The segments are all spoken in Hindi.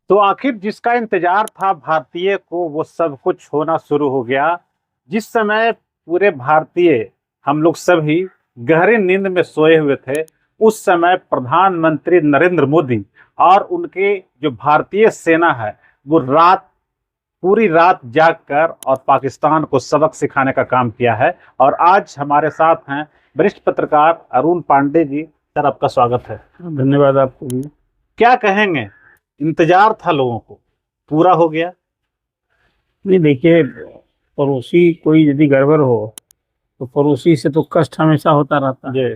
तो आखिर जिसका इंतजार था भारतीय को वो सब कुछ होना शुरू हो गया। जिस समय पूरे भारतीय हम लोग सभी गहरी नींद में सोए हुए थे, उस समय प्रधानमंत्री नरेंद्र मोदी और उनके जो भारतीय सेना है वो पूरी रात जागकर और पाकिस्तान को सबक सिखाने का काम किया है। और आज हमारे साथ हैं वरिष्ठ पत्रकार अरुण पांडे जी। सर, आपका स्वागत है। धन्यवाद आपको भी। क्या कहेंगे, इंतजार था लोगों को, पूरा हो गया? नहीं, देखिए, पड़ोसी कोई यदि गड़बड़ हो तो पड़ोसी से तो कष्ट हमेशा होता रहता है। जी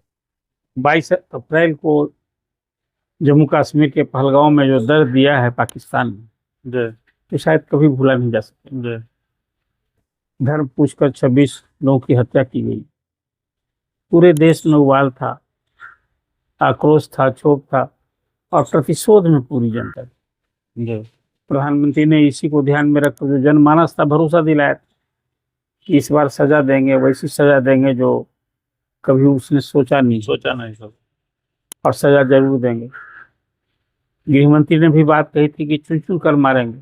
22 अप्रैल को जम्मू कश्मीर के पहलगांव में जो दर्द दिया है पाकिस्तान ने, जी तो शायद कभी भूला नहीं जा सके। जी धर्म पूछकर 26 लोगों की हत्या की गई। पूरे देश में उबाल था, आक्रोश था, क्षोभ था और प्रतिशोध में पूरी जनता थी। जी प्रधानमंत्री ने इसी को ध्यान में रखकर जो जनमानस था भरोसा दिलाया कि इस बार सजा देंगे, वैसी सजा देंगे जो कभी उसने सोचा नहीं सर। और सजा जरूर देंगे। गृहमंत्री ने भी बात कही थी कि चुन चुन कर मारेंगे,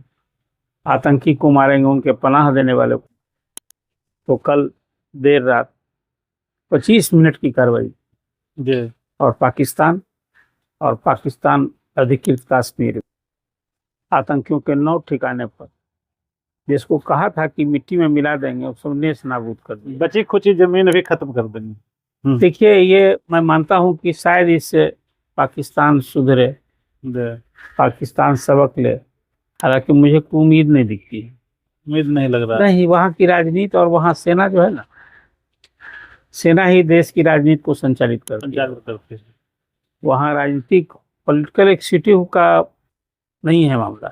आतंकी को मारेंगे, उनके पनाह देने वाले को। तो कल देर रात 25 मिनट की कार्रवाई जी और पाकिस्तान अधिकृत कश्मीर आतंकियों के 9 ठिकाने पर, जिसको कहा था कि मिट्टी में मिला देंगे, उस सब नेस नाबूद कर दिया। बची खुची जमीन भी खत्म कर देंगे। देखिए, ये मैं मानता हूं कि शायद इससे पाकिस्तान सुधरे, पाकिस्तान सबक ले। हालांकि मुझे कोई उम्मीद नहीं दिखती है। उम्मीद नहीं लग रहा नहीं, वहाँ की राजनीति और वहाँ सेना जो है ना, सेना ही देश की राजनीति को संचालित करती है। वहाँ राजनीतिक पॉलिटिकल एक्सिक्यूटिव का नहीं है मामला।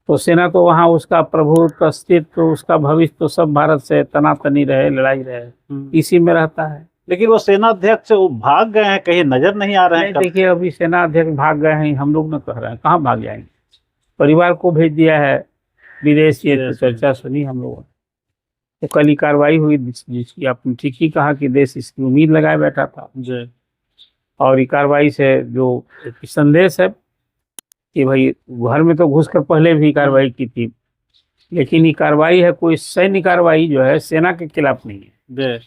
तो सेना तो वहाँ उसका प्रभुत्व, अस्तित्व, उसका भविष्य तो सब भारत से तनातनी रहे, लड़ाई रहे, इसी में रहता है। लेकिन वो सेना अध्यक्ष वो भाग गए हैं, कहीं नजर नहीं आ रहे हैं। देखिए, अभी सेना अध्यक्ष भाग गए हैं, हम लोग न कह रहे हैं, कहाँ भाग जाएंगे। परिवार को भेज दिया है विदेश। ये तो चर्चा सुनी हम लोगों ने। तो कल ही कार्रवाई हुई, जिसकी आपने ठीक ही कहा कि देश इसकी उम्मीद लगाए बैठा था। और ये कार्रवाई से जो एक संदेश है कि भाई घर में तो घुसकर पहले भी कार्रवाई की थी, लेकिन ये कार्रवाई है कोई सैन्य कार्रवाई जो है सेना के खिलाफ नहीं है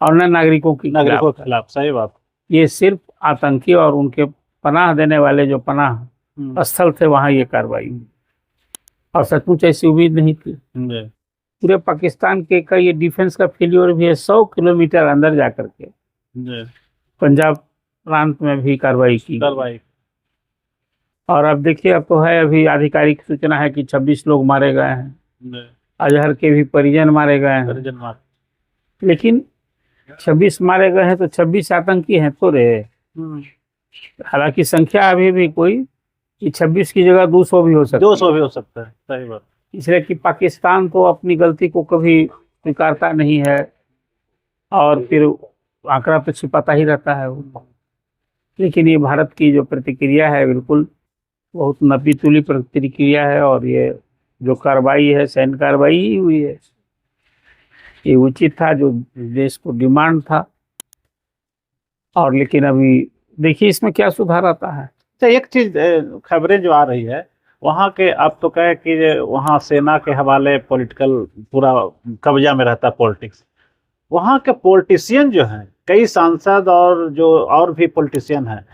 और न नागरिकों के खिलाफ। सही बात। ये सिर्फ आतंकी और उनके पनाह देने वाले जो पनाह स्थल थे वहां ये कार्रवाई। और सचमुच ऐसी उम्मीद नहीं थी। पूरे पाकिस्तान के का ये डिफेंस का फेल्योर भी है। 100 किलोमीटर अंदर जाकर के पंजाब प्रांत में भी कार्रवाई की। और अब देखिए, अब तो है, अभी आधिकारिक सूचना है कि 26 लोग मारे गए हैं। अजहर के भी परिजन मारे गए हैं। लेकिन 26 मारे गए हैं तो 26 आतंकी हैं थोड़े। हालांकि संख्या अभी भी कोई 26 की जगह 200 भी हो सकता है। 200 भी हो सकता है। सही बात। इसलिए कि पाकिस्तान तो अपनी गलती को कभी स्वीकारता नहीं है और फिर आंकड़ा पे छिपाता ही रहता है वो। लेकिन ये भारत की जो प्रतिक्रिया है बिल्कुल बहुत नपी तुली प्रतिक्रिया है। और ये जो कार्रवाई है सैन्य कार्रवाई ही हुई है, ये उचित था, जो देश को डिमांड था। और लेकिन अभी देखिए इसमें क्या सुधार आता है। अच्छा, एक चीज खबरें जो आ रही है वहाँ के, आप तो कहे कि वहाँ सेना के हवाले पॉलिटिकल पूरा कब्जा में रहता है पॉलिटिक्स। वहाँ के पॉलिटिशियन जो हैं, कई सांसद और जो और भी पॉलिटिशियन हैं,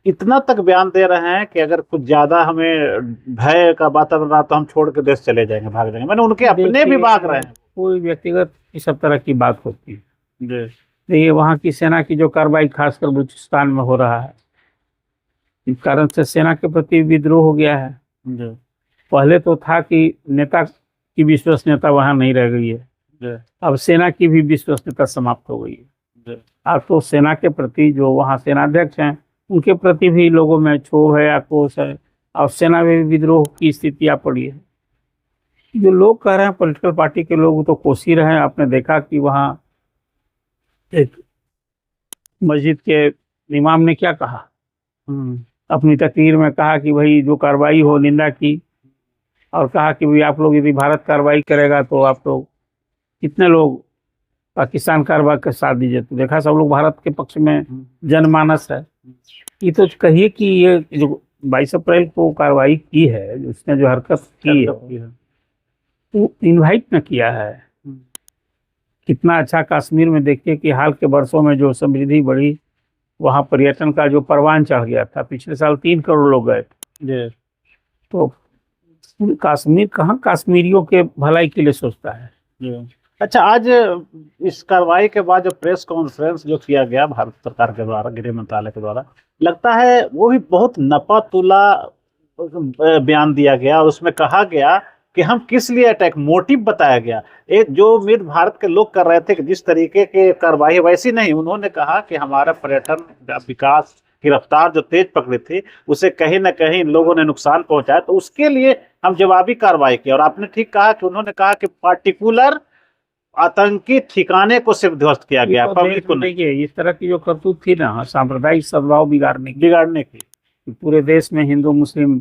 इतना तक बयान दे रहे हैं कि अगर कुछ ज्यादा हमें भय का वातावरण रहा तो हम छोड़ के देश चले जाएंगे, भाग जाएंगे। मैंने उनके अपने भी भाग रहे हैं। कोई व्यक्तिगत इस सब तरह की बात होती है। देखिए, वहाँ की सेना की जो कार्रवाई खासकर बलूचिस्तान में हो रहा है, इस कारण से सेना के प्रति विद्रोह हो गया है। पहले तो था कि नेता की विश्वसनीयता वहाँ नहीं रह गई है, अब सेना की भी विश्वसनीयता समाप्त हो गई है। अब तो सेना के प्रति जो वहाँ सेनाध्यक्ष हैं उनके प्रति भी लोगों में क्षोभ है, आक्रोश है और सेना में भी विद्रोह की स्थिति आ पड़ी है। जो लोग कह रहे हैं, पॉलिटिकल पार्टी के लोग तो कोस ही रहे हैं। आपने देखा कि वहाँ एक मस्जिद के इमाम ने क्या कहा, अपनी तकरीर में कहा कि भाई जो कार्रवाई हो निंदा की, और कहा कि भाई आप लोग यदि भारत कार्रवाई करेगा तो आप लोग कितने लोग पाकिस्तान कार्रवाई का साथ दीजिए। तो देखा सब लोग भारत के पक्ष में जनमानस है। ये तो कहिए कि ये जो 22 अप्रैल को कार्रवाई की है, उसने जो हरकत की है वो इनवाइट न किया है। कितना अच्छा कश्मीर में देखिए कि हाल के वर्षों में जो समृद्धि बढ़ी, वहाँ पर्यटन का जो परवान चढ़ गया था। पिछले साल 3 करोड़ लोग गए थे। तो कश्मीर कहाँ कश्मीरियों के भलाई के लिए सोचता है। अच्छा, आज इस कार्रवाई के बाद जो प्रेस कॉन्फ्रेंस जो किया गया भारत सरकार के द्वारा, गृह मंत्रालय के द्वारा, लगता है वो भी बहुत नपा तुला बयान दिया गया और उसमें कहा गया कि हम किस लिए अटैक, मोटिव बताया गया। एक जो उम्मीद भारत के लोग कर रहे थे कि जिस तरीके के कार्रवाई, वैसी नहीं। उन्होंने कहा कि हमारा पर्यटन विकास की रफ्तार जो तेज पकड़ी थी, उसे कहीं ना कहीं इन लोगों ने नुकसान पहुंचाया, तो उसके लिए हम जवाबी कार्रवाई की। और आपने ठीक कहा कि उन्होंने कहा कि पार्टिकुलर आतंकी ठिकाने को सिर्फ ध्वस्त किया गया, पब्लिक को नहीं। देखिए, इस तरह की जो करतूत थी ना, सांप्रदायिक सद्भाव बिगाड़ने की, पूरे देश में हिंदू मुस्लिम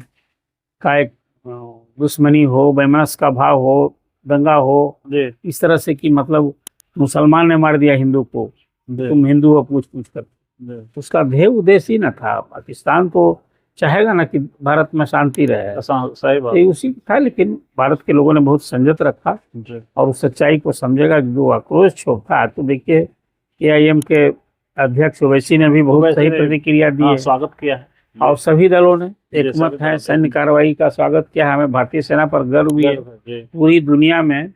का एक दुश्मनी हो, वैमनस्य का भाव हो, दंगा हो, इस तरह से कि मतलब मुसलमान ने मार दिया हिंदू को, तुम हिंदू हो पूछ पूछ कर, उसका ध्येय उद्देश्य ही न था। पाकिस्तान तो चाहेगा ना कि भारत में शांति रहे, सही बात, ये उसी था। लेकिन भारत के लोगों ने बहुत संयत रखा और उस सच्चाई को समझेगा। जो आक्रोश छोड़ा, तो देखिए AIM के अध्यक्ष ओवैसी ने भी बहुत सही प्रतिक्रिया दी है, स्वागत किया है और सभी दलों ने एकमत है सैन्य कार्रवाई का स्वागत किया है। हमें भारतीय सेना पर गर्व भी है। पूरी दुनिया में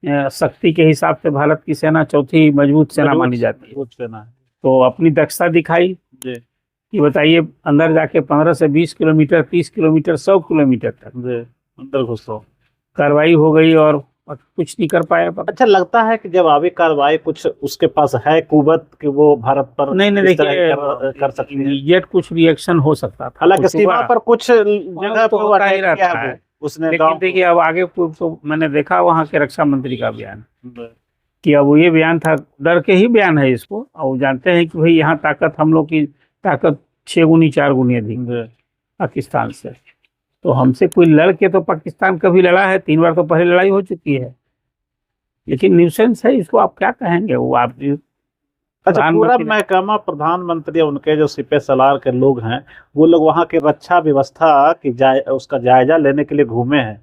शक्ति के हिसाब से भारत की सेना चौथी मजबूत सेना मानी जाती है। तो अपनी दक्षता दिखाई कि बताइए, अंदर जाके 15 से 20 किलोमीटर, 30 किलोमीटर, 100 किलोमीटर तक अंदर घुसो कार्रवाई हो गई और कुछ नहीं कर पाया। अच्छा, लगता है कि जब अभी कार्रवाई कुछ उसके पास है कुवत कि वो भारत पर नहीं देखिए कर सकती है, इमीडिएट कुछ रिएक्शन हो सकता था। हालांकि सीमा पर कुछ जगह तो होता ही रहता है उसने। लेकिन देखिए, अब आगे तो मैंने देखा वहाँ के रक्षा मंत्री का बयान कि अब ये बयान था, डर के ही बयान है इसको, और जानते हैं कि भाई यहाँ ताकत, हम लोग की ताकत 6 गुनी 4 गुनी अधिक पाकिस्तान से। तो हमसे कोई लड़ के, तो पाकिस्तान कभी लड़ा है, 3 बार तो पहले लड़ाई हो चुकी है, लेकिन न्यूसेंस है, इसको आप क्या कहेंगे। वो आप अच्छा, पूरा महकमा, प्रधानमंत्री, उनके जो सिपह सलार के लोग हैं, वो लोग वहाँ की रक्षा व्यवस्था की उसका जायजा लेने के लिए घूमे हैं।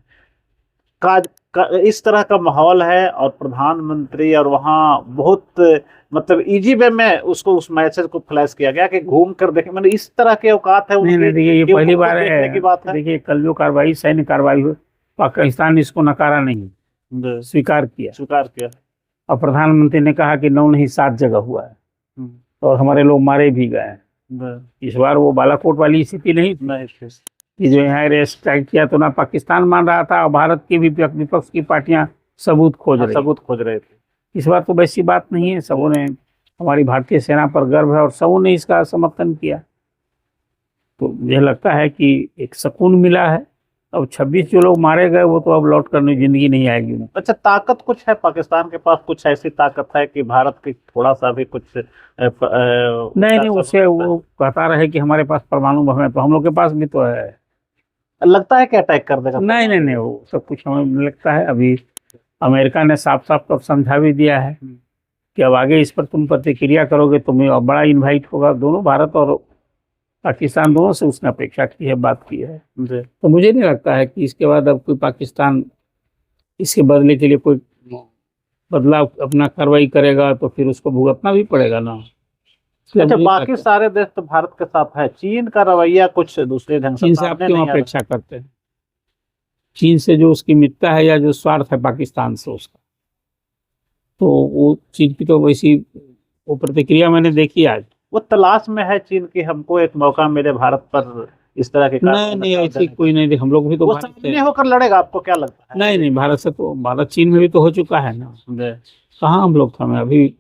इस तरह का माहौल है और प्रधानमंत्री, और वहाँ बहुत मतलब इजी वे में उसको उस मैसेज को फ्लैश किया गया कि घूम कर देखें। मतलब इस तरह के औकात है। नहीं देखिए, ये पहली बार है। देखिए, कल जो कार्रवाई, सैन्य कार्रवाई हुई, पाकिस्तान ने इसको नकारा नहीं, स्वीकार किया। और प्रधानमंत्री ने कहा कि 9 नहीं 7 जगह हुआ है और हमारे लोग मारे भी गए हैं। इस बार वो बालाकोट वाली स्थिति नहीं कि जो यहाँ अरेस्ट किया तो ना पाकिस्तान मान रहा था, और भारत की भी विपक्ष की पार्टियां सबूत खोज रहे थे। इस बार तो वैसी बात नहीं है। सबों ने, हमारी भारतीय सेना पर गर्व है और सबों ने इसका समर्थन किया। तो मुझे लगता है कि एक सुकून मिला है। अब 26 जो लोग मारे गए, वो तो अब लौट करने जिंदगी नहीं आएगी। अच्छा, ताकत कुछ है पाकिस्तान के पास, कुछ ऐसी ताकत है कि भारत की थोड़ा सा भी कुछ नहीं, उसे वो कहता रहे कि हमारे पास परमाणु बम है, तो हम लोग के पास भी तो है। लगता है कि अटैक कर देगा? नहीं, वो सब कुछ हमें लगता है। अभी अमेरिका ने साफ साफ तो समझा भी दिया है कि अब आगे इस पर तुम प्रतिक्रिया करोगे, तुम्हें अब बड़ा इन्वाइट होगा। दोनों, भारत और पाकिस्तान, दोनों से उसने अपेक्षा की है, बात की है। तो मुझे नहीं लगता है कि इसके बाद अब कोई पाकिस्तान इसके बदले के लिए कोई बदलाव अपना कार्रवाई करेगा, तो फिर उसको भुगतना भी पड़ेगा ना। अच्छा, बाकी सारे देश तो भारत के साथ है। चीन का रवैया कुछ दूसरे ढंग से। चीन से आप क्यों अपेक्षा करते हैं? चीन से जो उसकी मित्रता है या जो स्वार्थ है पाकिस्तान से उसका, तो वो चीन की तो वैसी वो प्रतिक्रिया मैंने देखी। आज वो तलाश में है चीन की, हमको एक मौका मिले भारत पर इस तरह के। नहीं, ऐसी कोई नहीं। हम लोग भी तो सामने होकर लड़ेगा, आपको क्या लगता है? नहीं, भारत से तो, भारत चीन में भी तो हो चुका है ना। कहाँ हम लोग थमे अभी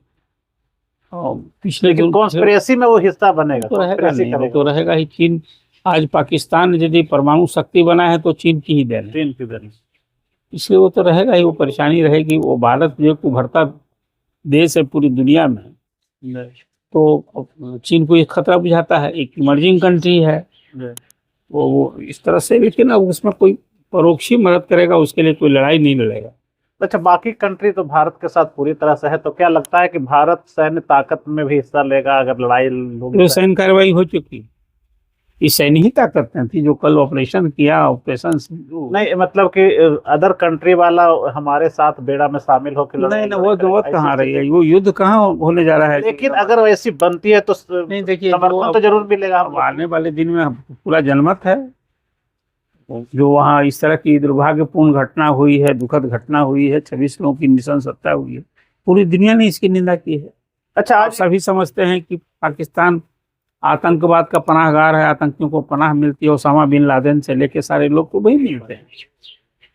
पिछले कॉन्स्पिरेसी में वो हिस्सा बनेगा, तो रहेगा नहीं, तो रहेगा ही। चीन आज पाकिस्तान यदि परमाणु शक्ति बना है तो चीन की ही देन, इसलिए वो तो रहेगा ही। वो परेशानी रहेगी। वो भारत जो उभरता देश है पूरी दुनिया में, तो चीन को एक खतरा बुझाता है। एक इमर्जिंग कंट्री है वो इस तरह से, लेकिन अब उसमें कोई परोक्षी मदद करेगा, उसके लिए कोई लड़ाई नहीं लड़ेगा। अच्छा, बाकी कंट्री तो भारत के साथ पूरी तरह से है, तो क्या लगता है कि भारत सैन्य ताकत में भी हिस्सा लेगा अगर लड़ाई होगी? तो सैन्य कार्रवाई हो चुकी, ये सैन्य ही ताकतें थी जो कल ऑपरेशन किया, ऑपरेशन नहीं मतलब कि अदर कंट्री वाला हमारे साथ बेड़ा में शामिल होकर नहीं ना, वो जरूरत कहाँ रही है, वो युद्ध कहाँ होने जा रहा है। लेकिन अगर वैसी बनती है तो नहीं देखिए, समर्थन तो जरूर मिलेगा। अब आने वाले दिन में पूरा जनमत है, जो वहाँ इस तरह की दुर्भाग्यपूर्ण घटना हुई है, दुखद घटना हुई है, 26 लोगों की निशंसता हुई है, पूरी दुनिया ने इसकी निंदा की है। अच्छा, आप सभी समझते हैं कि पाकिस्तान आतंकवाद का पनाहगार है, आतंकियों को पनाह मिलती है, ओसामा बिन लादेन से लेके सारे लोग तो वही मिलते हैं।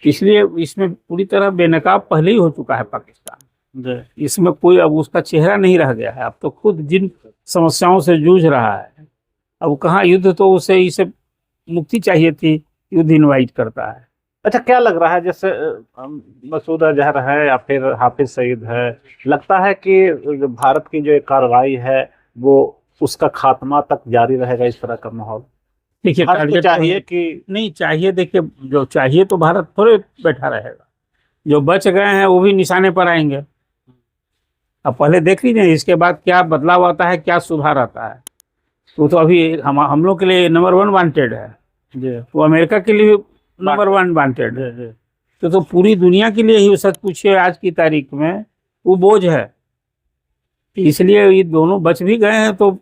इसलिए इसमें पूरी तरह बेनकाब पहले ही हो चुका है पाकिस्तान, इसमें कोई अब उसका चेहरा नहीं रह गया है। अब तो खुद जिन समस्याओं से जूझ रहा है, अब कहाँ युद्ध, तो उसे इसे मुक्ति चाहिए थी, युद्ध इनवाइट करता है। अच्छा, क्या लग रहा है जैसे मसूद अजहर है या फिर हाफिज सईद है, लगता है कि भारत की जो कार्रवाई है वो उसका खात्मा तक जारी रहेगा इस तरह का माहौल? देखिए, तो चाहिए कि नहीं चाहिए, देखिए जो चाहिए तो भारत थोड़े बैठा रहेगा, जो बच गए हैं वो भी निशाने पर आएंगे। अब पहले देख लीजिए इसके बाद क्या बदलाव आता है, क्या सुधार आता है। तो अभी हम लोग के लिए नंबर 1 वांटेड है जी, तो अमेरिका के लिए नंबर 1 वांटेड है, तो पूरी दुनिया के लिए ही सच पूछिए आज की तारीख में वो बोझ है। इसलिए ये दोनों बच भी गए हैं तो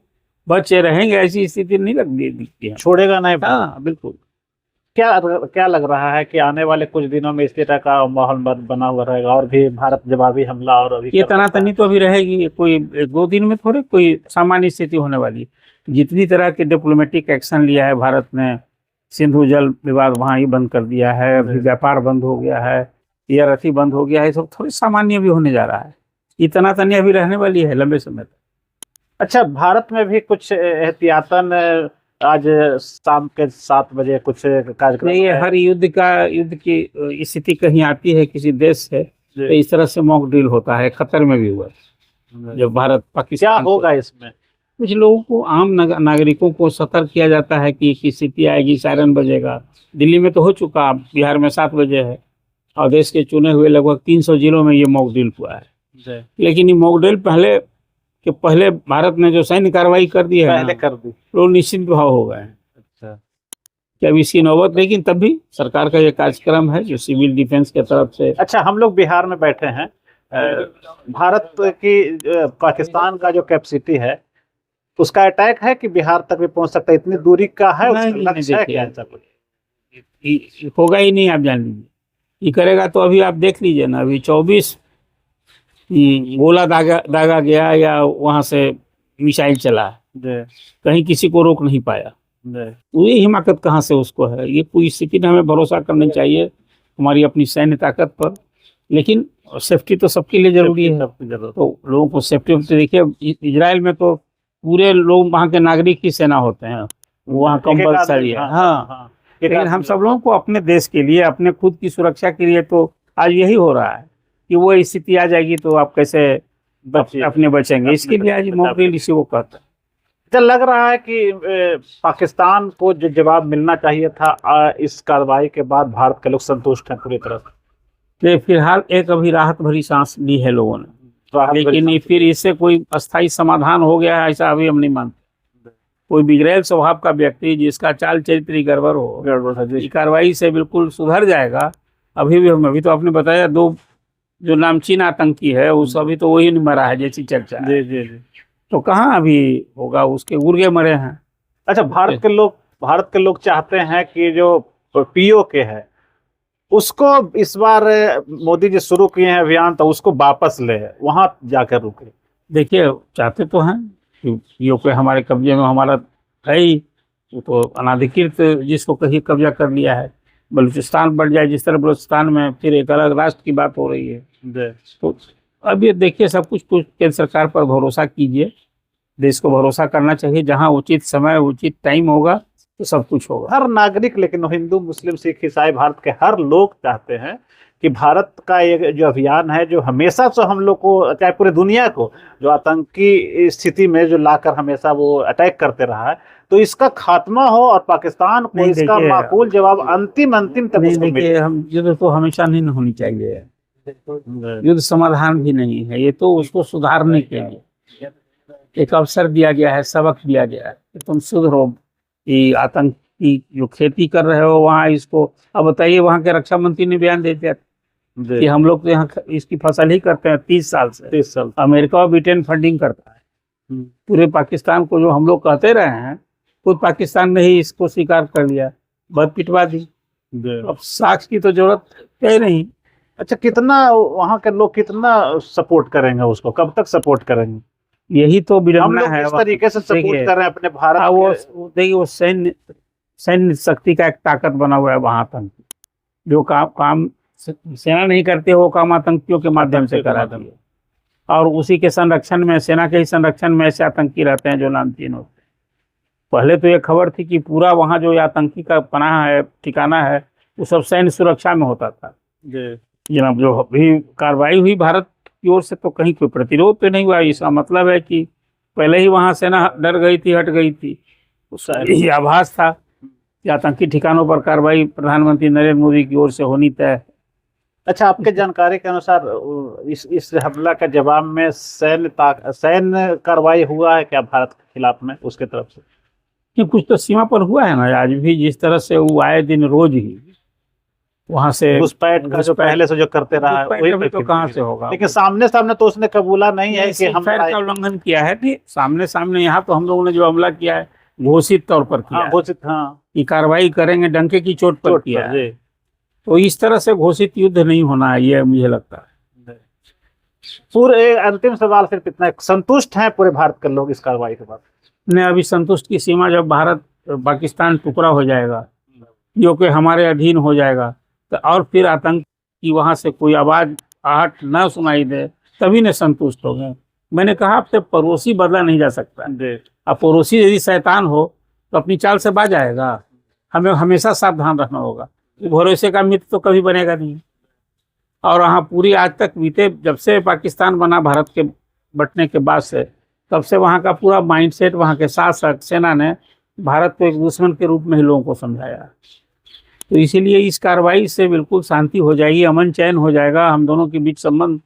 बचे रहेंगे, ऐसी स्थिति नहीं दिखती है, छोड़ेगा नहीं। हाँ बिल्कुल। क्या लग रहा है कि आने वाले कुछ दिनों में इस तरह का माहौल बना हुआ रहेगा और भी भारत जवाबी हमला और अभी ये तनातनी तो अभी रहेगी, कोई 1-2 दिन में थोड़े कोई सामान्य स्थिति होने वाली। जितनी तरह के डिप्लोमेटिक एक्शन लिया है भारत ने, सिंधु जल विवाद वहाँ ही बंद कर दिया है, अभी व्यापार बंद हो गया है, एयरथी बंद हो गया है, सब थोड़ी सामान्य भी होने जा रहा है। ये तनातनी अभी रहने वाली है लंबे समय तक। अच्छा, भारत में भी कुछ एहतियातन आज शाम के 7 बजे कुछ कार्यक्रम नहीं, हर युद्ध की स्थिति कहीं आती है किसी देश से, तो इस तरह से मॉक ड्रिल होता है। खतर में भी हुआ जब भारत पाकिस्तान, क्या होगा इसमें? कुछ लोगों को, आम नागरिकों को सतर्क किया जाता है कि स्थिति आएगी, सायरन बजेगा। दिल्ली में तो हो चुका, बिहार में 7 बजे है, और देश के चुने हुए लगभग 300 जिलों में ये मॉक ड्रिल हुआ है। लेकिन ये मॉक ड्रिल पहले भारत ने जो सैन्य कार्रवाई कर दी है, पहले कर दी, लोग निश्चिंत भाव हो गए। अच्छा, कि अब इसकी नौबत, लेकिन तब भी सरकार का ये कार्यक्रम है जो सिविल डिफेंस के तरफ से। अच्छा, हम लोग बिहार में बैठे हैं, भारत की पाकिस्तान का जो कैपेसिटी है उसका अटैक है कि बिहार तक भी पहुंच सकता है, इतनी दूरी का है, उसका लक्ष्य है क्या? ऐसा कुछ होगा ही नहीं, आप जान लीजिए। ये करेगा तो अभी आप देख लीजिए ना, अभी 24 गोला दागा गया या वहां से मिसाइल चला, कहीं किसी को रोक नहीं पाया। ये हिमाकत कहाँ से उसको है? ये पूरी स्थिति में हमें भरोसा करना चाहिए हमारी अपनी सैन्य ताकत पर, लेकिन सेफ्टी तो सबके लिए जरूरी है। तो लोगों को सेफ्टी देखिए, इजराइल में तो पूरे लोग वहाँ के नागरिक ही सेना होते हैं, वहाँ कंपल्सरी है। हाँ, लेकिन हम सब लोगों को अपने देश के लिए, अपने खुद की सुरक्षा के लिए तो आज यही हो रहा है कि वो स्थिति आ जाएगी तो आप कैसे अपने बचेंगे, इसके लिए आज मॉक ड्रिल इसी को कहते हैं। तो लग रहा है कि पाकिस्तान को जो जवाब मिलना चाहिए था इस कार्रवाई के बाद, भारत के लोग संतुष्ट हैं पूरी तरह से। फिलहाल एक अभी राहत भरी सांस ली है लोगों ने, लेकिन फिर इससे कोई अस्थायी समाधान हो गया है ऐसा अभी हम नहीं मानते। कोई बिगड़ैल स्वभाव का व्यक्ति जिसका चाल चरित्र गड़बड़ हो, कार्रवाई से बिल्कुल सुधर जाएगा। अभी तो आपने बताया 2 जो नामचीन आतंकी है उस अभी तो वही नहीं मरा है जैसी चर्चा है। जी। तो कहाँ अभी होगा, उसके गुर्गे मरे हैं। अच्छा, भारत के लोग चाहते हैं कि जो पीओके है उसको इस बार मोदी जी शुरू किए हैं अभियान, तो उसको वापस ले वहां जाकर रुके। देखिए, चाहते तो हैं पीओके हमारे कब्जे में, हमारा है ही, वो तो अनाधिकृत जिसको कहीं कब्जा कर लिया है। बलूचिस्तान बढ़ जाए जिस तरह, बलूचिस्तान में फिर एक अलग राष्ट्र की बात हो रही है। तो अब ये देखिए, सब कुछ केंद्र सरकार पर भरोसा कीजिए, देश को भरोसा करना चाहिए। जहां उचित समय उचित टाइम होगा तो सब कुछ होगा। हर नागरिक, लेकिन हिंदू मुस्लिम सिख ईसाई भारत के हर लोग चाहते हैं कि भारत का ये जो अभियान है, जो हमेशा से हम लोग को, चाहे पूरी दुनिया को, जो आतंकी स्थिति में जो लाकर हमेशा वो अटैक करते रहा है, तो इसका खात्मा हो और पाकिस्तान को इसका माकूल जवाब अंतिम तक उसको मिले। हम युद्ध तो हमेशा नहीं होनी चाहिए, युद्ध समाधान भी नहीं है, ये तो उसको सुधारने के लिए एक अवसर दिया गया है, सबक दिया गया है कि तुम सुधरो, कि आतंकी जो खेती कर रहे हो वहाँ इसको, अब बताइए वहाँ के रक्षा मंत्री ने बयान दे दिया कि हम लोग तो यहाँ इसकी फसल ही करते हैं 30 साल से। 30 साल अमेरिका और ब्रिटेन फंडिंग करता है पूरे पाकिस्तान को, जो हम लोग कहते रहे हैं खुद पाकिस्तान ने ही इसको स्वीकार कर लिया, बद पिटवा दी। अब साक्ष्य की तो जरूरत है नहीं। अच्छा, कितना वहाँ के लोग कितना सपोर्ट करेंगे उसको, कब तक सपोर्ट करेंगे? यही तो हम विडंबना लोग है। किस तरीके से सपोर्ट कर रहे हैं अपने भारत हाँ, के? वो देखिए वो सैन्य शक्ति का एक ताकत बना हुआ है वहाँ आतंकी, जो काम सेना नहीं करती है वो काम आतंकियों के माध्यम से कराती है, और उसी के संरक्षण में, सेना के ही संरक्षण में ऐसे आतंकी रहते हैं जो नामचीन होते हैं। पहले तो ये खबर थी कि पूरा वहाँ जो आतंकी का पनाह है, ठिकाना है, वो सब सैन्य सुरक्षा में होता था। जनाब, जो अभी कार्रवाई हुई भारत की ओर से तो कहीं कोई प्रतिरोध तो नहीं हुआ। इसका मतलब है कि पहले ही वहाँ सेना डर गई थी, हट गई थी। उसका यही आभास था कि आतंकी ठिकानों पर कार्रवाई प्रधानमंत्री नरेंद्र मोदी की ओर से होनी तय है। अच्छा, आपके जानकारी के अनुसार इस हमला के जवाब में सैन्य कार्रवाई हुआ है क्या भारत के खिलाफ में, उसके तरफ से? कि कुछ तो सीमा पर हुआ है ना। आज भी जिस तरह से वो आए दिन रोज ही वहां से घुसपैठ का जो पहले से जो करते रहा है वही तो कहाँ से होगा? लेकिन सामने सामने तो उसने कबूला नहीं है कि हम का उल्लंघन किया है। नहीं, सामने यहाँ तो हम लोगों ने जो हमला किया है घोषित तौर पर किया, घोषित, हाँ, कि कार्रवाई करेंगे, डंके की चोट पर किया है। तो इस तरह से घोषित युद्ध नहीं होना है, ये मुझे लगता है। पूरे अंतिम सवाल सिर्फ इतना, संतुष्ट हैं पूरे भारत के लोग इस कार्रवाई के बाद? नहीं, अभी संतुष्ट की सीमा, जब भारत पाकिस्तान टुकड़ा हो जाएगा, जो कि हमारे अधीन हो जाएगा, तो और फिर आतंक की वहां से कोई आवाज आहट न सुनाई दे, तभी न संतुष्ट हो गए। मैंने कहा आपसे पड़ोसी बदला नहीं जा सकता। अब पड़ोसी यदि शैतान हो तो अपनी चाल से बाज आएगा। हमें हमेशा सावधान रहना होगा। भरोसे का मित्र तो कभी बनेगा नहीं। और वहाँ पूरी आज तक बीते, जब से पाकिस्तान बना भारत के बंटने के बाद से, तब से वहाँ का पूरा माइंडसेट, वहाँ के शासक, सेना ने भारत को एक दुश्मन के रूप में ही लोगों को समझाया। तो इसीलिए इस कार्रवाई से बिल्कुल शांति हो जाएगी, अमन चैन हो जाएगा, हम दोनों के बीच संबंध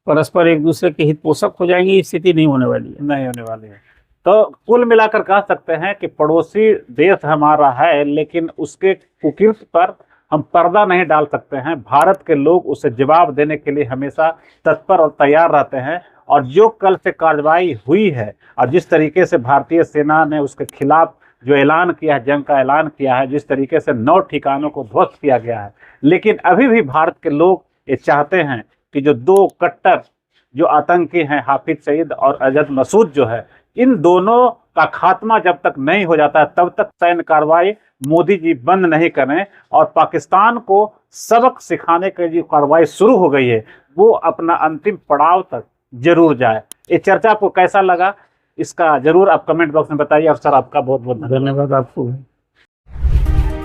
परस्पर एक दूसरे के हित पोषक हो जाएंगे। ये स्थिति नहीं होने वाली है। नहीं होने वाली है। तो कुल मिलाकर कह सकते हैं कि पड़ोसी देश हमारा है, लेकिन उसके कुकृत्य पर हम पर्दा नहीं डाल सकते हैं। भारत के लोग उसे जवाब देने के लिए हमेशा तत्पर और तैयार रहते हैं। और जो कल से कार्रवाई हुई है और जिस तरीके से भारतीय सेना ने उसके खिलाफ जो ऐलान किया है, जंग का ऐलान किया है, जिस तरीके से 9 ठिकानों को ध्वस्त किया गया है, लेकिन अभी भी भारत के लोग ये चाहते हैं कि जो 2 कट्टर जो आतंकी हैं, हाफिज सईद और अजहर मसूद जो है, इन दोनों का खात्मा जब तक नहीं हो जाता है, तब तक सैन्य कार्रवाई मोदी जी बंद नहीं करें। और पाकिस्तान को सबक सिखाने की जो कार्रवाई शुरू हो गई है, वो अपना अंतिम पड़ाव तक जरूर जाए। ये चर्चा आपको कैसा लगा, इसका जरूर आप कमेंट बॉक्स में बताइए। और सर, आपका बहुत बहुत धन्यवाद आपको।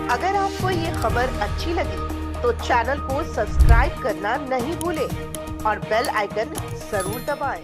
अगर आपको ये खबर अच्छी लगी तो चैनल को सब्सक्राइब करना नहीं भूलें और बेल आइकन जरूर दबाएं।